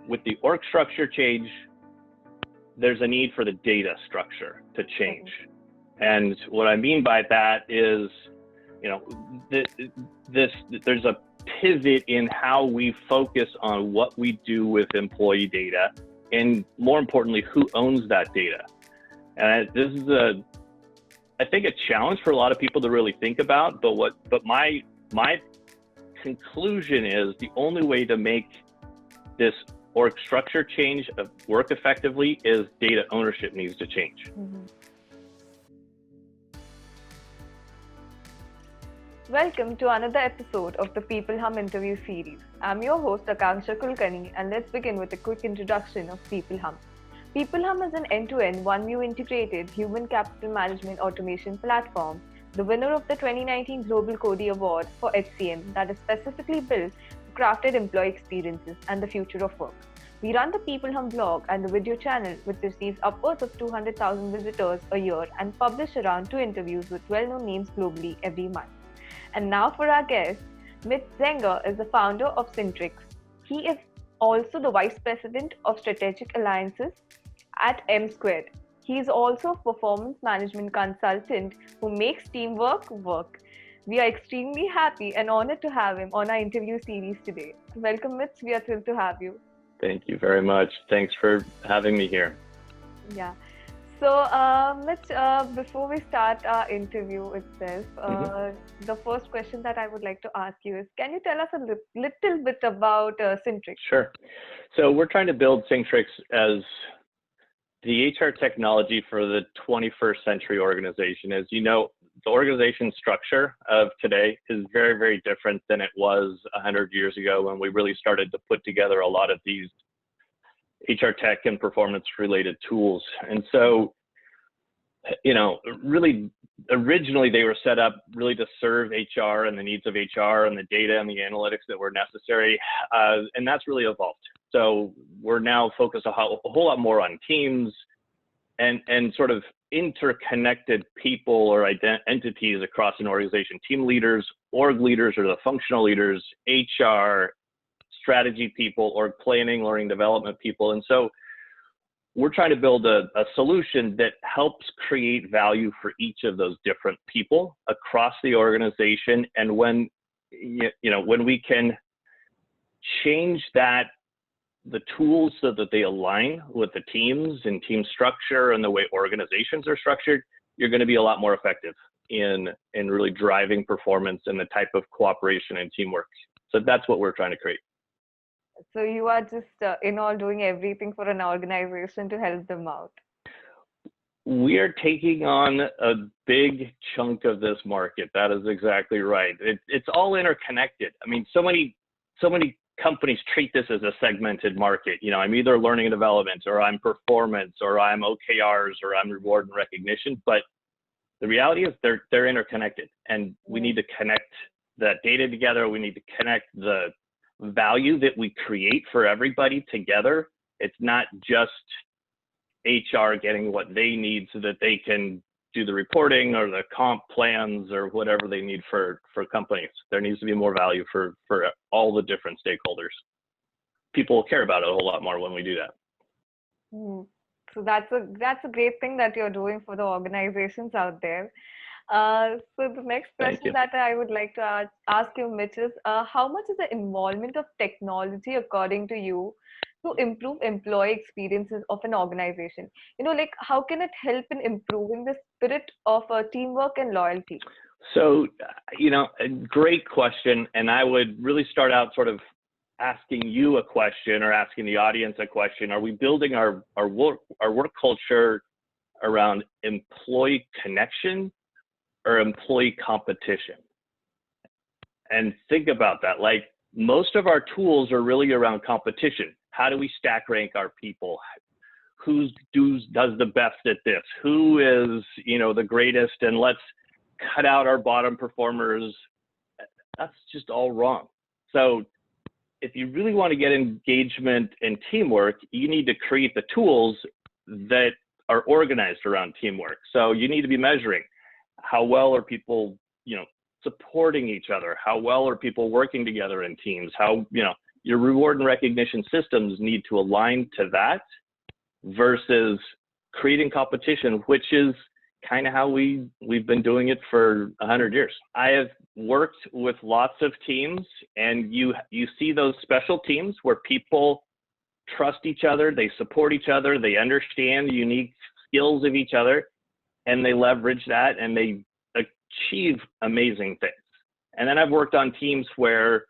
with the org structure change, there's a need for the data structure to change. And what I mean by that is, there's a pivot in how we focus on what we do with employee data, and more importantly, who owns that data. And this is I think a challenge for a lot of people to really think about, but my conclusion is the only way to make this org structure change work effectively is data ownership needs to change. Mm-hmm. Welcome to another episode of the peopleHum interview series. I'm your host Akanksha Kulkarni, and let's begin with a quick introduction of peopleHum. peopleHum is an end-to-end, one-view integrated human capital management automation platform, the winner of the 2019 Global Codie Award for HCM that is specifically built to crafted employee experiences and the future of work. We run the peopleHum blog and the video channel, which receives upwards of 200,000 visitors a year and publish around 2 interviews with well-known names globally every month. And now for our guest, Mitch Zenger is the founder of Syntrix. He is also the Vice President of Strategic Alliances at M Squared. He is also a performance management consultant who makes teamwork work. We are extremely happy and honored to have him on our interview series today. Welcome, Mitch. We are thrilled to have you. Thank you very much. Thanks for having me here. Yeah. So, Mitch, before we start our interview itself, the first question that I would like to ask you is, can you tell us a little bit about Syntrix? Sure. So we're trying to build Syntrix as the HR technology for the 21st century organization. As you know, the organization structure of today is very, very different than it was 100 years ago when we really started to put together a lot of these HR tech and performance related tools. And so, really originally they were set up really to serve HR and the needs of HR and the data and the analytics that were necessary. And that's really evolved. So we're now focused a whole lot more on teams and sort of interconnected people or entities across an organization, team leaders, org leaders, or the functional leaders, HR, strategy people, org planning, learning development people. And so we're trying to build a solution that helps create value for each of those different people across the organization. And when we can change the tools so that they align with the teams and team structure and the way organizations are structured, you're going to be a lot more effective in really driving performance and the type of cooperation and teamwork. So that's what we're trying to create. So you are just in all doing everything for an organization to help them out. We are taking on a big chunk of this market. That is exactly right. It's all interconnected. I mean, so many companies treat this as a segmented market. I'm either learning and development, or I'm performance, or I'm OKRs, or I'm reward and recognition. But the reality is they're interconnected, and we need to connect that data together. We need to connect the value that we create for everybody together. It's not just HR getting what they need so that they can do the reporting or the comp plans or whatever they need for companies. There needs to be more value for all the different stakeholders. People will care about it a whole lot more when we do that. So that's a great thing that you're doing for the organizations out there. So the next question that I would like to ask you, Mitch, is how much is the involvement of technology, according to you, to improve employee experiences of an organization? How can it help in improving the spirit of teamwork and loyalty? So, a great question. And I would really start out sort of asking you a question, or asking the audience a question. Are we building our work culture around employee connection or employee competition? And think about that. Like, most of our tools are really around competition. How do we stack rank our people? Who does the best at this? Who is, the greatest? And let's cut out our bottom performers. That's just all wrong. So if you really want to get engagement and teamwork, you need to create the tools that are organized around teamwork. So you need to be measuring how well are people, supporting each other? How well are people working together in teams? How, your reward and recognition systems need to align to that versus creating competition, which is kind of how we've been doing it for 100 years. I have worked with lots of teams, and you see those special teams where people trust each other, they support each other, they understand the unique skills of each other, and they leverage that and they achieve amazing things. And then I've worked on teams where,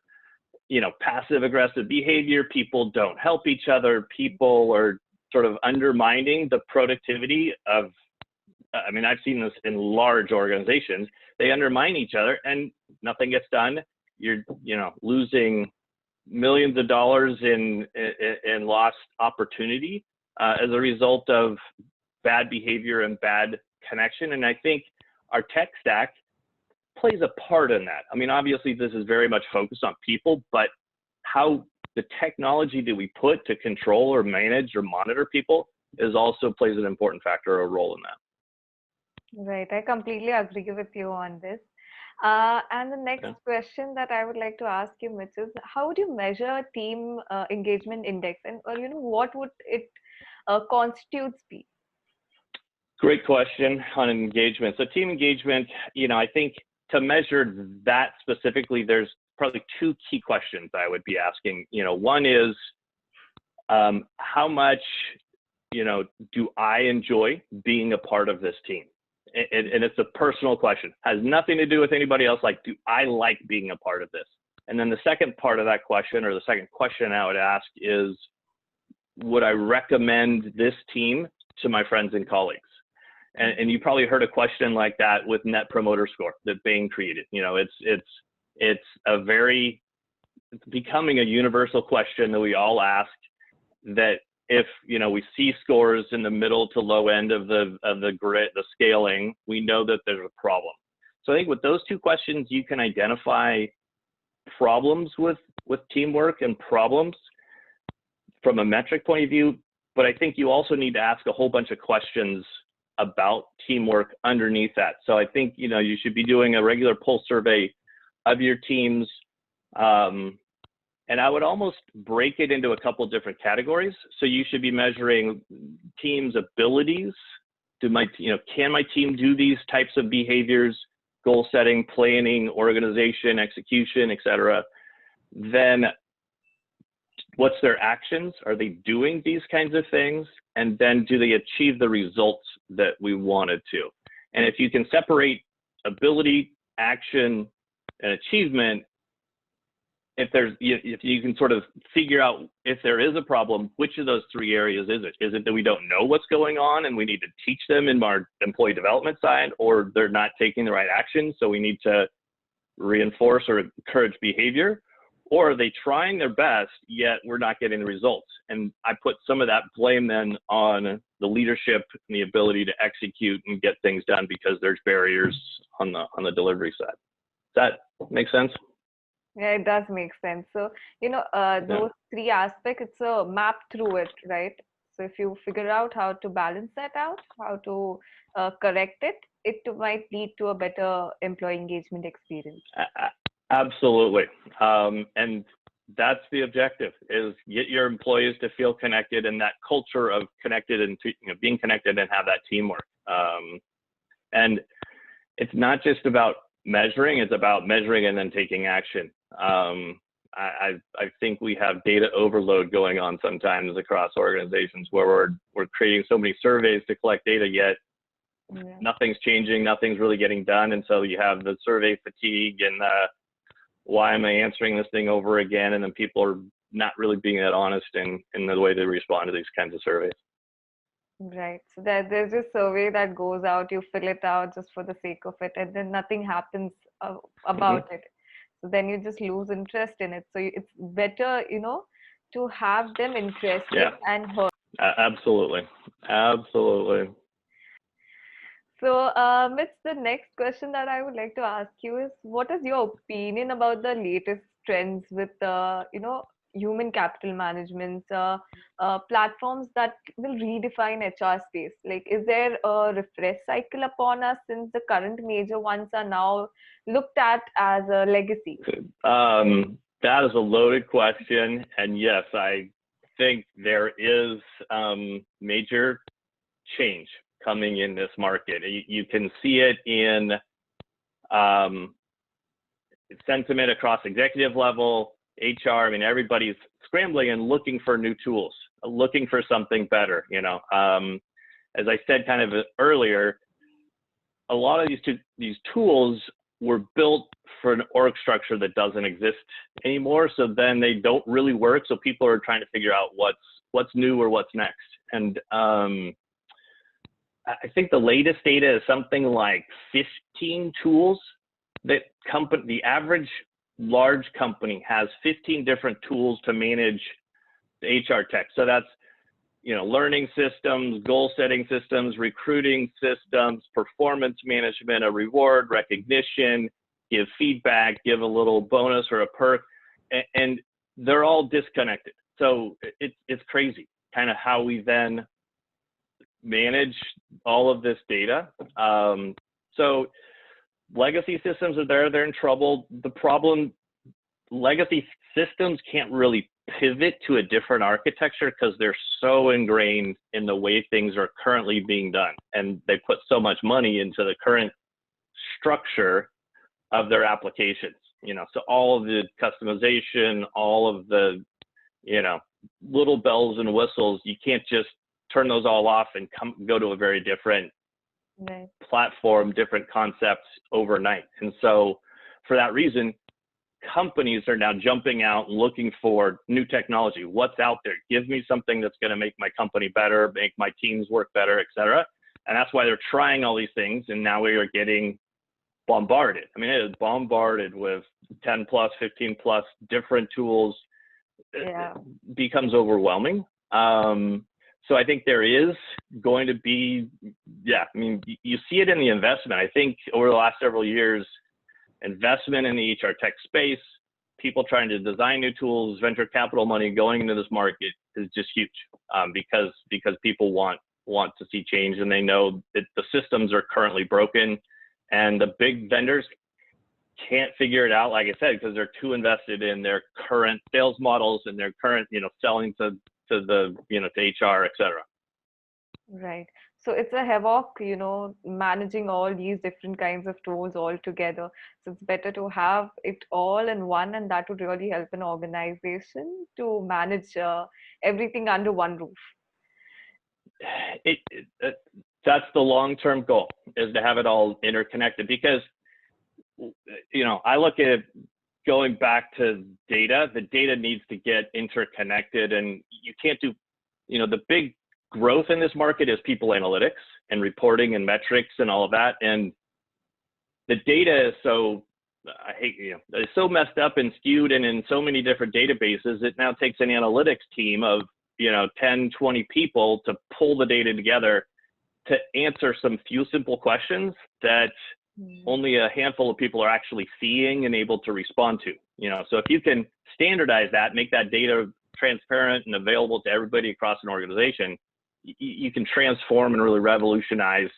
you know, passive aggressive behavior, people don't help each other, people are sort of undermining the productivity of, I mean, I've seen this in large organizations. They undermine each other and nothing gets done. You're, you know, losing millions of dollars in lost opportunity as a result of bad behavior and bad connection. And I think our tech stack plays a part in that. I mean, obviously this is very much focused on people, but how the technology that we put to control or manage or monitor people is also plays an important factor or role in that. Right, I completely agree with you on this. And the next question that I would like to ask you, Mitch, is how would you measure team engagement index, and or, you know, what would it constitutes be? Great question on engagement. So team engagement, you know, I think to measure that specifically, there's probably two key questions I would be asking. You know, one is how much, you know, do I enjoy being a part of this team? And it's a personal question, has nothing to do with anybody else. Like, do I like being a part of this? And then the second part of that question, or the second question I would ask is, would I recommend this team to my friends and colleagues? And you probably heard a question like that with Net Promoter Score that Bain created. You know, it's becoming a universal question that we all ask, that if, you know, we see scores in the middle to low end of the grid, the scaling, we know that there's a problem. So I think with those two questions, you can identify problems with teamwork and problems from a metric point of view. But I think you also need to ask a whole bunch of questions about teamwork underneath that. So I think, you know, you should be doing a regular pulse survey of your teams. And I would almost break it into a couple of different categories. So you should be measuring teams' abilities. Can my team do these types of behaviors, goal setting, planning, organization, execution, etc. Then what's their actions? Are they doing these kinds of things? And then do they achieve the results that we wanted to? And if you can separate ability, action, and achievement, if you can sort of figure out if there is a problem, which of those three areas is it? Is it that we don't know what's going on and we need to teach them in our employee development side, or they're not taking the right action, so we need to reinforce or encourage behavior? Or are they trying their best, yet we're not getting the results? And I put some of that blame then on the leadership and the ability to execute and get things done because there's barriers on the delivery side. Does that make sense? Yeah, it does make sense. So, you know, those three aspects, it's a map through it, right? So if you figure out how to balance that out, how to correct it, it might lead to a better employee engagement experience. Absolutely. And that's the objective, is get your employees to feel connected, and that culture of connected and being connected and have that teamwork. And it's not just about measuring, it's about measuring and then taking action. I think we have data overload going on sometimes across organizations where we're creating so many surveys to collect data, yet nothing's changing, nothing's really getting done. And so you have the survey fatigue and why am I answering this thing over again? And then people are not really being that honest in the way they respond to these kinds of surveys. Right. So there's this survey that goes out, you fill it out just for the sake of it, and then nothing happens about it. So then you just lose interest in it. So it's better, you know, to have them interested and heard. Absolutely. Absolutely. So, Mitch, the next question that I would like to ask you is, what is your opinion about the latest trends with, you know, human capital management platforms that will redefine HR space? Like, is there a refresh cycle upon us since the current major ones are now looked at as a legacy? That is a loaded question. And yes, I think there is major change coming in this market. You can see it in sentiment across executive level, HR. I mean, everybody's scrambling and looking for new tools, looking for something better. As I said kind of earlier, a lot of these tools were built for an org structure that doesn't exist anymore. So then they don't really work. So people are trying to figure out what's new or what's next. And I think the latest data is something like 15 tools that the average large company has 15 different tools to manage the HR tech. So that's, learning systems, goal setting systems, recruiting systems, performance management, a reward, recognition, give feedback, give a little bonus or a perk, and they're all disconnected. So it's crazy kind of how we then manage all of this data. So legacy systems are there, they're in trouble. The problem, legacy systems can't really pivot to a different architecture because they're so ingrained in the way things are currently being done. And they put so much money into the current structure of their applications, so all of the customization, all of the, little bells and whistles, you can't just turn those all off and go to a very different platform, different concepts overnight. And so for that reason, companies are now jumping out looking for new technology. What's out there? Give me something that's going to make my company better, make my teams work better, et cetera. And that's why they're trying all these things. And now we are getting bombarded. I mean, it is bombarded with 10 plus, 15 plus different tools. Yeah. It becomes overwhelming. So I think there is going to be, you see it in the investment. I think over the last several years, investment in the HR tech space, people trying to design new tools, venture capital money going into this market is just huge, because people want to see change, and they know that the systems are currently broken, and the big vendors can't figure it out, like I said, because they're too invested in their current sales models and their current, selling to the, to HR, et cetera. Right. So it's a havoc, managing all these different kinds of tools all together. So it's better to have it all in one, and that would really help an organization to manage everything under one roof. That's the long-term goal, is to have it all interconnected, because, I look at going back to data, the data needs to get interconnected, and you can't do, the big growth in this market is people analytics and reporting and metrics and all of that. And the data is it's so messed up and skewed and in so many different databases, it now takes an analytics team of, 10, 20 people to pull the data together to answer some few simple questions that only a handful of people are actually seeing and able to respond to. So if you can standardize that, make that data transparent and available to everybody across an organization, you can transform and really revolutionize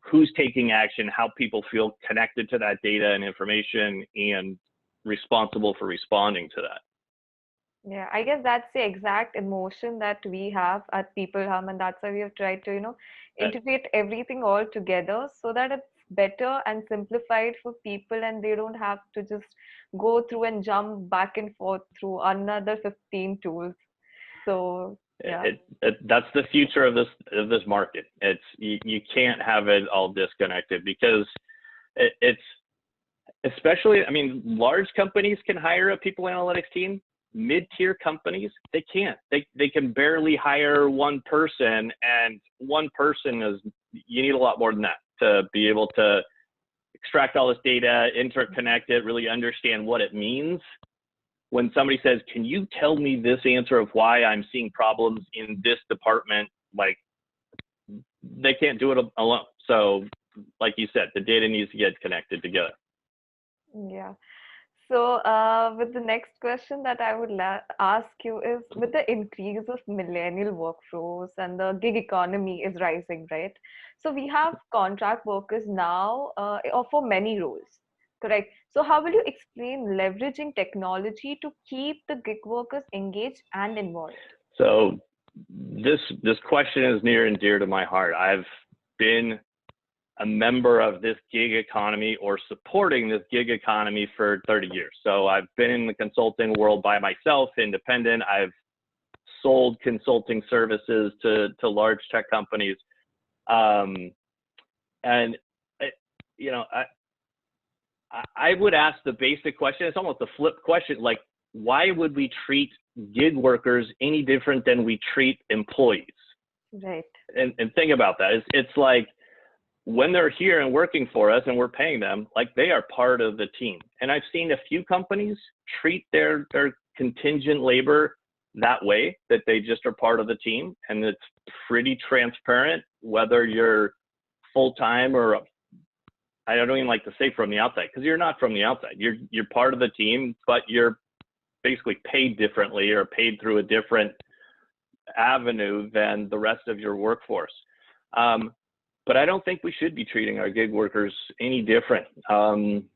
who's taking action, how people feel connected to that data and information, and responsible for responding to that. Yeah, I guess that's the exact emotion that we have at peopleHum, and that's why we have tried to, integrate everything all together so that it's better and simplified for people, and they don't have to just go through and jump back and forth through another 15 tools. So yeah, that's the future of this market. It's you can't have it all disconnected, because it's especially, I mean, large companies can hire a people analytics team. Mid-tier companies, they can't. They can barely hire one person, and one person you need a lot more than that to be able to extract all this data, interconnect it, really understand what it means. When somebody says, can you tell me this answer of why I'm seeing problems in this department? Like, they can't do it alone. So like you said, the data needs to get connected together. Yeah. So with the next question that I would ask you is, with the increase of millennial workforce and the gig economy is rising, right? So we have contract workers now for many roles. Correct. So how will you explain leveraging technology to keep the gig workers engaged and involved? So this question is near and dear to my heart. I've been a member of this gig economy or supporting this gig economy for 30 years. So I've been in the consulting world by myself, independent. I've sold consulting services to large tech companies. And, you know, I would ask the basic question. It's almost a flip question. Like, why would we treat gig workers any different than we treat employees? Right. And think about that. It's like when they're here and working for us and we're paying them, like they are part of the team. And I've seen a few companies treat their contingent labor that way, that they just are part of the team. And it's pretty transparent whether you're full-time or, I don't even like to say from the outside, because you're not from the outside. You're part of the team, but you're basically paid differently or paid through a different avenue than the rest of your workforce. But I don't think we should be treating our gig workers any different. I mean,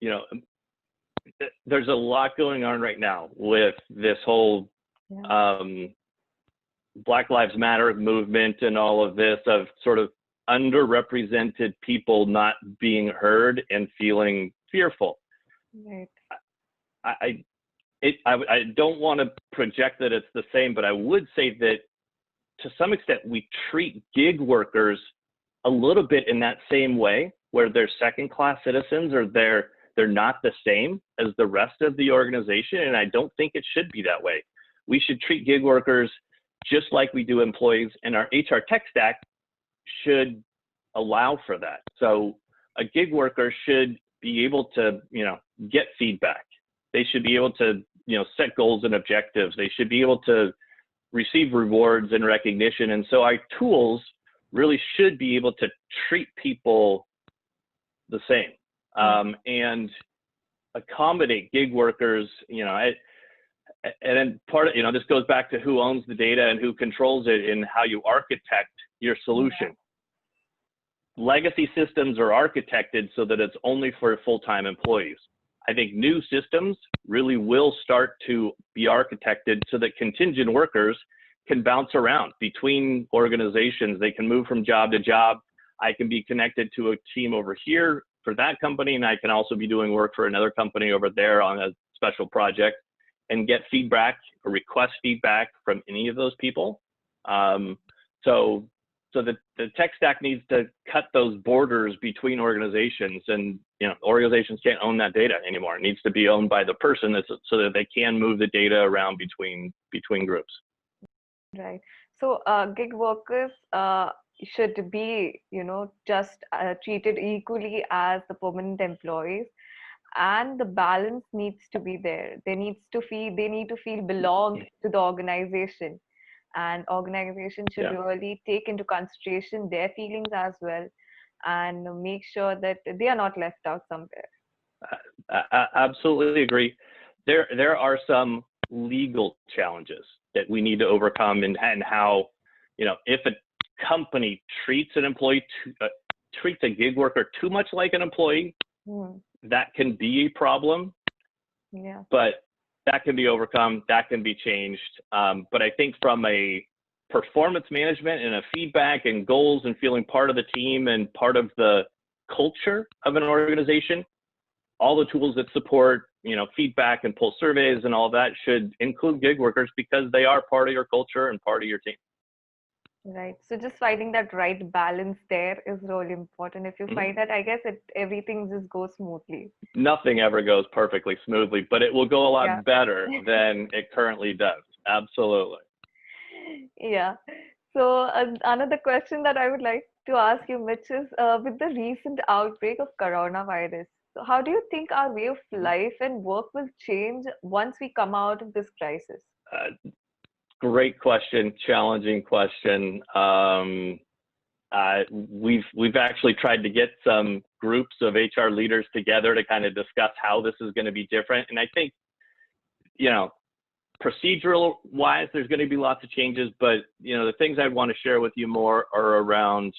you know, there's a lot going on right now with this whole Black Lives Matter movement and all of this, of sort of underrepresented people not being heard and feeling fearful. Right. I don't want to project that it's the same, but I would say that to some extent we treat gig workers a little bit in that same way, where they're second-class citizens or they're not the same as the rest of the organization. And I don't think it should be that way. We should treat gig workers just like we do employees, and our HR tech stack should allow for that. So a gig worker should be able to, you know, get feedback. They should be able to, you know, set goals and objectives. They should be able to receive rewards and recognition. And so our tools really should be able to treat people the same, and accommodate gig workers, you know. And then part of, you know, this goes back to who owns the data and who controls it and how you architect your solution. Legacy systems are architected so that it's only for full-time employees. I think new systems really will start to be architected so that contingent workers can bounce around between organizations. They can move from job to job. I can be connected to a team over here for that company, and I can also be doing work for another company over there on a special project, and get feedback or request feedback from any of those people. So the tech stack needs to cut those borders between organizations, and, you know, organizations can't own that data anymore. It needs to be owned by the person, so that they can move the data around between groups. Right. So gig workers should be, you know, just treated equally as the permanent employees, and the balance needs to be there. They need to feel belonged to the organization, and organization should really take into consideration their feelings as well, and make sure that they are not left out somewhere. I absolutely agree. There are some legal challenges that we need to overcome, and how, you know, if a company treats an employee treats a gig worker too much like an employee, that can be a problem. Yeah. But that can be overcome, that can be changed. But I think from a performance management and a feedback and goals and feeling part of the team and part of the culture of an organization, all the tools that support, you know, feedback and pull surveys and all that should include gig workers, because they are part of your culture and part of your team. Right. So just finding that right balance there is really important. If you find that, I guess everything just goes smoothly. Nothing ever goes perfectly smoothly, but it will go a lot better than it currently does. Absolutely. Yeah. So another question that I would like to ask you, Mitch, is with the recent outbreak of coronavirus, so how do you think our way of life and work will change once we come out of this crisis? Great question, challenging question. We've actually tried to get some groups of HR leaders together to kind of discuss how this is going to be different. And I think, you know, procedural wise, there's going to be lots of changes, but, you know, the things I want to share with you more are around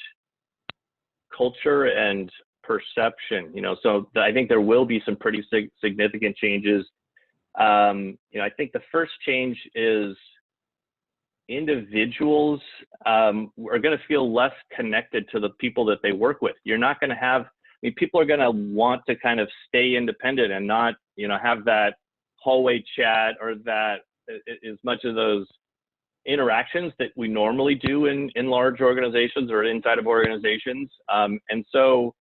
culture and perception. So I think there will be some pretty significant changes. I think the first change is individuals are going to feel less connected to the people that they work with. You're not going to have, people are going to want to kind of stay independent and not, have that hallway chat or that as much of those interactions that we normally do in large organizations or inside of organizations. And so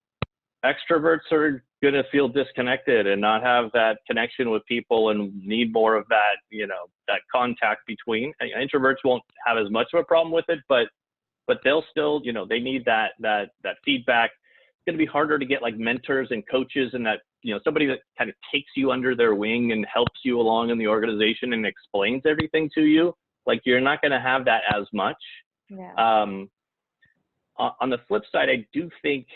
extroverts are going to feel disconnected and not have that connection with people and need more of that, that contact between. Introverts won't have as much of a problem with it, but they'll still, they need that feedback. It's going to be harder to get like mentors and coaches and that, somebody that kind of takes you under their wing and helps you along in the organization and explains everything to you. Like, you're not going to have that as much. Yeah. On the flip side, I do think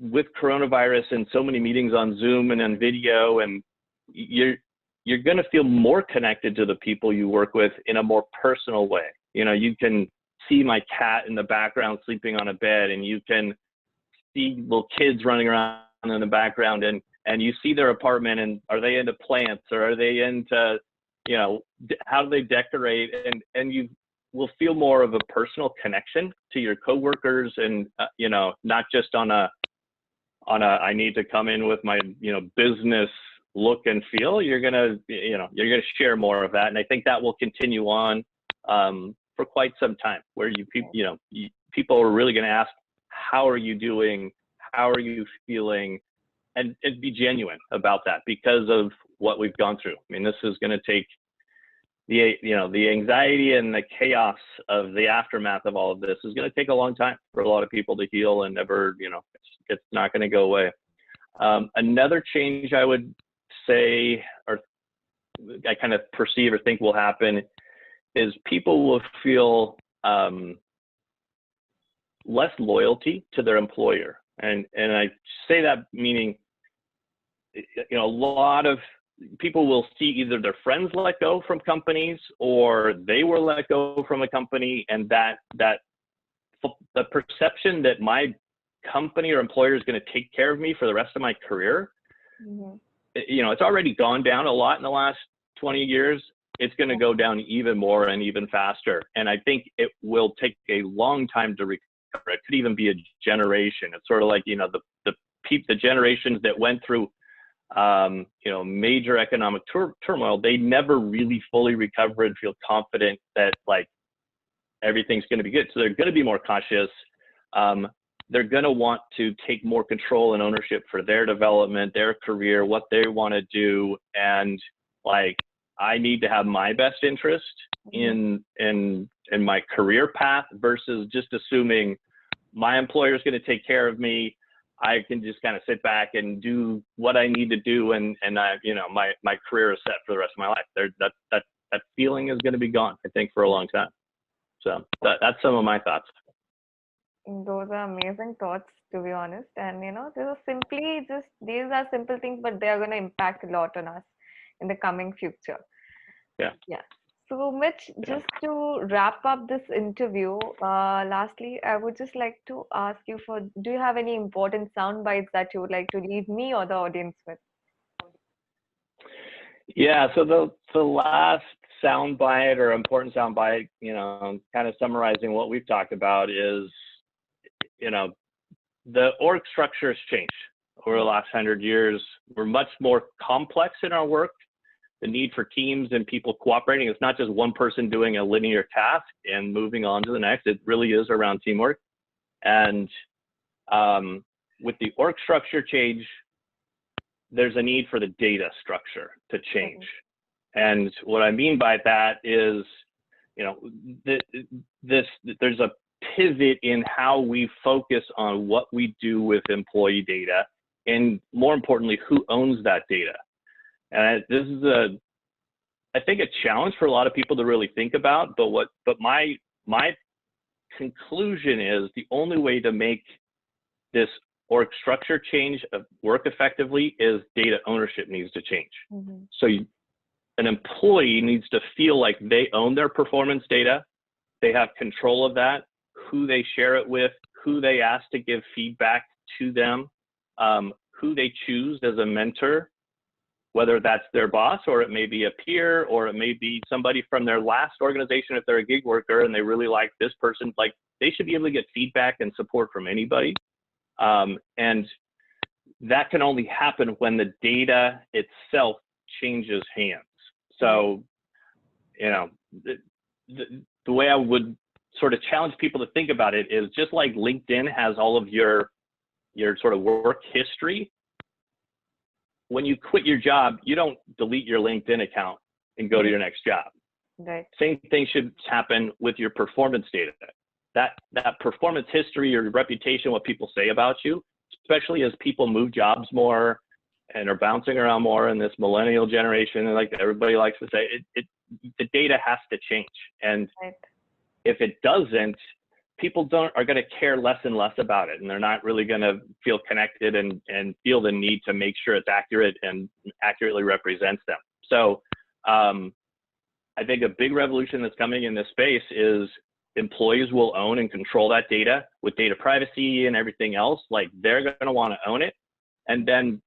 with coronavirus and so many meetings on Zoom and on video, and you're going to feel more connected to the people you work with in a more personal way. You can see my cat in the background sleeping on a bed, and you can see little kids running around in the background, and you see their apartment, and are they into plants or are they into, how do they decorate? And you will feel more of a personal connection to your coworkers, and not just on a I need to come in with my business look and feel. You're gonna share more of that, and I think that will continue on for quite some time, where people are really going to ask, how are you doing, how are you feeling, and be genuine about that because of what we've gone through. This is going to take the anxiety and the chaos of the aftermath of all of this is going to take a long time for a lot of people to heal, and never, it's not going to go away. Another change I would say, or I kind of perceive or think will happen, is people will feel less loyalty to their employer. And I say that meaning, a lot of people will see either their friends let go from companies or they were let go from a company, and that the perception that my company or employer is going to take care of me for the rest of my career, it's already gone down a lot in the last 20 years. It's going to go down even more and even faster. And I think it will take a long time to recover. It could even be a generation. It's sort of like, the generations that went through, major economic turmoil, they never really fully recover and feel confident that like everything's going to be good. So they're going to be more cautious. They're going to want to take more control and ownership for their development, their career, what they want to do. And like, I need to have my best interest in my career path versus just assuming my employer is going to take care of me. I can just kind of sit back and do what I need to do, and I, my career is set for the rest of my life. That feeling is going to be gone, I think, for a long time. So that's some of my thoughts. Those are amazing thoughts, to be honest. And these are simple things, but they are going to impact a lot on us in the coming future. Yeah. So Mitch, just to wrap up this interview, lastly, I would just like to ask you do you have any important sound bites that you would like to leave me or the audience with? Yeah, so the last sound bite or important sound bite, kind of summarizing what we've talked about is, the org structure has changed over the last 100 years. We're much more complex in our work. The need for teams and people cooperating. It's not just one person doing a linear task and moving on to the next. It really is around teamwork. And with the org structure change, there's a need for the data structure to change. And what I mean by that is, there's a pivot in how we focus on what we do with employee data, and more importantly, who owns that data. And this is I think a challenge for a lot of people to really think about, but my conclusion is the only way to make this org structure change work effectively is data ownership needs to change. So an employee needs to feel like they own their performance data, they have control of that, who they share it with, who they ask to give feedback to them, who they choose as a mentor, whether that's their boss or it may be a peer or it may be somebody from their last organization if they're a gig worker and they really like this person. Like, they should be able to get feedback and support from anybody. And that can only happen when the data itself changes hands. So, you know, the way I would sort of challenge people to think about it is just like LinkedIn has all of your sort of work history. When you quit your job, you don't delete your LinkedIn account and go to your next job. Right. Same thing should happen with your performance data. That performance history or reputation, what people say about you, especially as people move jobs more and are bouncing around more in this millennial generation, and like everybody likes to say, the data has to change. And right. if it doesn't, people are going to care less and less about it, and they're not really going to feel connected and feel the need to make sure it's accurate and accurately represents them. So I think a big revolution that's coming in this space is employees will own and control that data with data privacy and everything else. Like, they're going to want to own it and then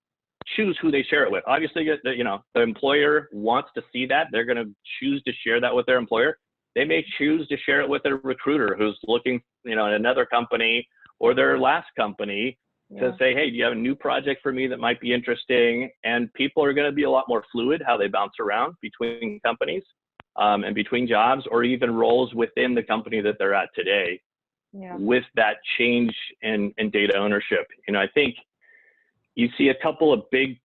choose who they share it with. Obviously, you know, the employer wants to see that. They're going to choose to share that with their employer. They may choose to share it with a recruiter who's looking, you know, at another company or their last company to say, hey, do you have a new project for me that might be interesting? And people are going to be a lot more fluid how they bounce around between companies and between jobs, or even roles within the company that they're at today with that change in data ownership. You know, I think you see a couple of big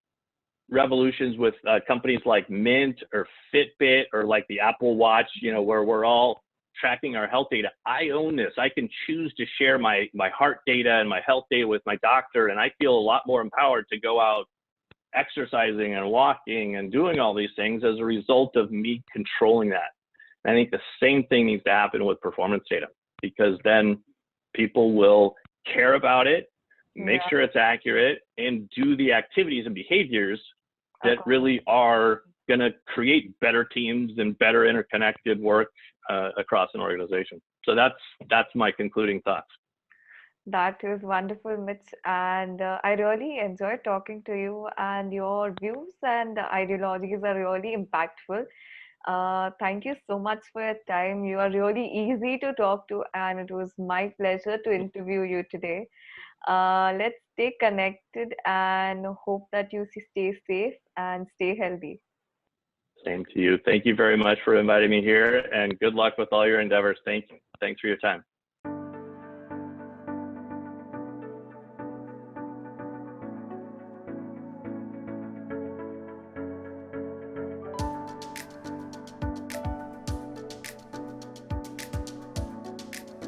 revolutions with companies like Mint or Fitbit or like the Apple Watch, you know, where we're all tracking our health data. I own this. I can choose to share my heart data and my health data with my doctor, and I feel a lot more empowered to go out exercising and walking and doing all these things as a result of me controlling that. And I think the same thing needs to happen with performance data, because then people will care about it, make sure it's accurate, and do the activities and behaviors that really are going to create better teams and better interconnected work across an organization. So that's my concluding thoughts. That is wonderful, Mitch, and I really enjoyed talking to you, and your views and ideologies are really impactful. Thank you so much for your time. You are really easy to talk to, and it was my pleasure to interview you today. Let's stay connected and hope that you stay safe and stay healthy. Same to you. Thank you very much for inviting me here, and good luck with all your endeavors. Thanks for your time.